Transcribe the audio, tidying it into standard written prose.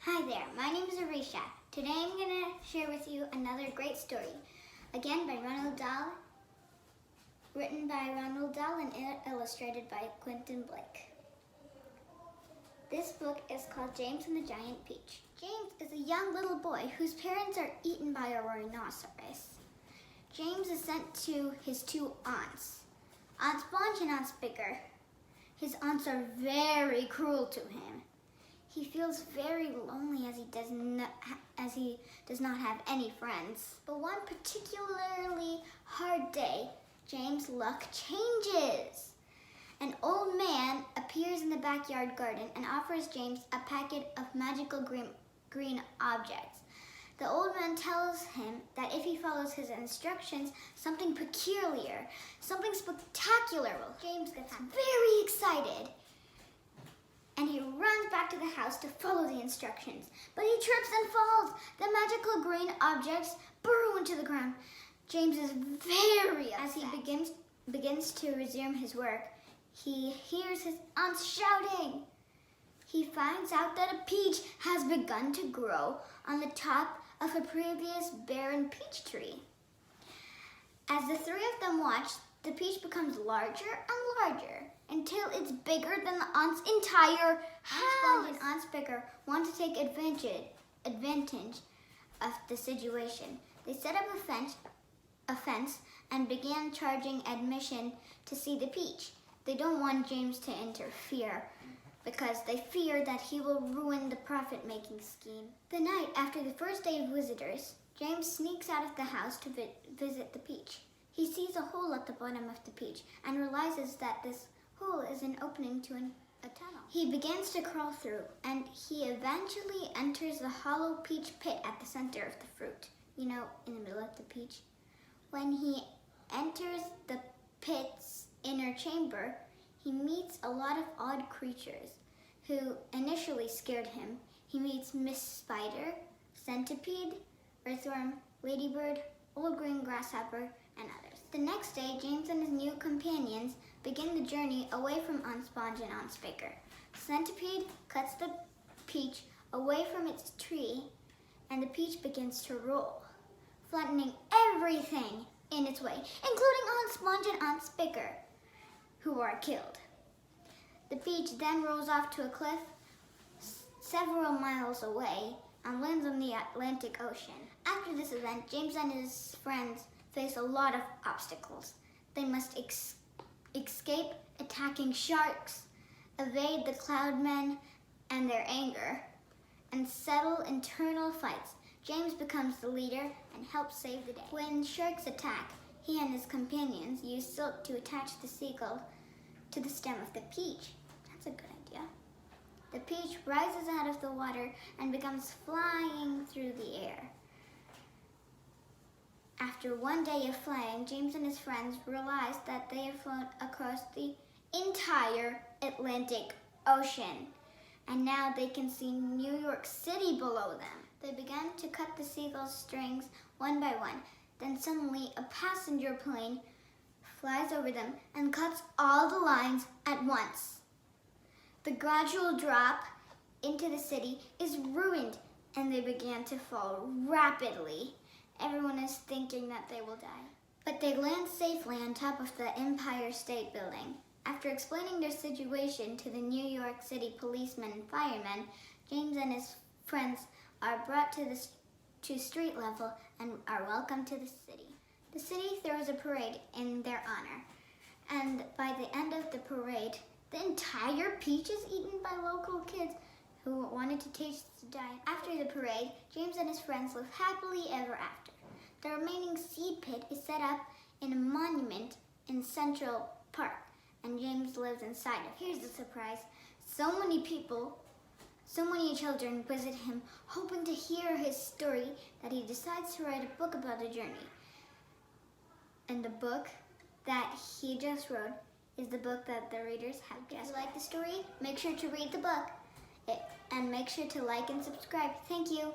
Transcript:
Hi there, my name is Arisha. Today I'm going to share with you another great story, again by Roald Dahl, written by Roald Dahl and illustrated by Quentin Blake. This book is called James and the Giant Peach. James is a young little boy whose parents are eaten by a rhinoceros. James is sent to his two aunts, Aunt Sponge and Aunt Spicker. His aunts are very cruel to him. He feels very lonely as he does not have any friends. But one particularly hard day, James' luck changes. An old man appears in the backyard garden and offers James a packet of magical green objects. The old man tells him that if he follows his instructions, something peculiar, something spectacular will. James gets very excited. And he runs back to the house to follow the instructions. But he trips and falls. The magical green objects burrow into the ground. James is very upset. As he begins to resume his work, he hears his aunts shouting. He finds out that a peach has begun to grow on the top of a previous barren peach tree. As the three of them watch, the peach becomes larger and larger until it's bigger than the aunt's entire house. Aunt Sponge and Aunt Spicker want to take advantage of the situation. They set up a fence and began charging admission to see the peach. They don't want James to interfere because they fear that he will ruin the profit-making scheme. The night after the first day of visitors, James sneaks out of the house to visit the peach. He sees a hole at the bottom of the peach and realizes that this hole is an opening to a tunnel. He begins to crawl through, and he eventually enters the hollow peach pit at the center of the fruit, in the middle of the peach. When he enters the pit's inner chamber, he meets a lot of odd creatures who initially scared him. He meets Miss Spider, Centipede, Earthworm, Ladybird, Old Green Grasshopper, and others. The next day, James and his new companions begin the journey away from Aunt Sponge and Aunt Spicker. Centipede cuts the peach away from its tree, and the peach begins to roll, flattening everything in its way, including Aunt Sponge and Aunt Spicker, who are killed. The peach then rolls off to a cliff several miles away and lands on the Atlantic Ocean. After this event, James and his friends face a lot of obstacles. They must escape attacking sharks, evade the cloudmen and their anger, and settle internal fights. James becomes the leader and helps save the day. When sharks attack, he and his companions use silk to attach the seagull to the stem of the peach. That's a good idea. The peach rises out of the water and becomes flying through the air. After one day of flying, James and his friends realize that they have flown across the entire Atlantic Ocean, and now they can see New York City below them. They began to cut the seagull's strings one by one. Then suddenly a passenger plane flies over them and cuts all the lines at once. The gradual drop into the city is ruined, and they began to fall rapidly. Everyone is thinking that they will die. But they land safely on top of the Empire State Building. After explaining their situation to the New York City policemen and firemen, James and his friends are brought to street level and are welcomed to the city. The city throws a parade in their honor. And by the end of the parade, the entire peach is eaten by local kids who wanted to taste the diet. After the parade, James and his friends live happily ever after. The remaining seed pit is set up in a monument in Central Park, and James lives inside it. Here's the surprise. So many children visit him, hoping to hear his story, that he decides to write a book about the journey. And the book that he just wrote is the book that the readers have guessed. If you like the story, make sure to read the book and make sure to like and subscribe. Thank you.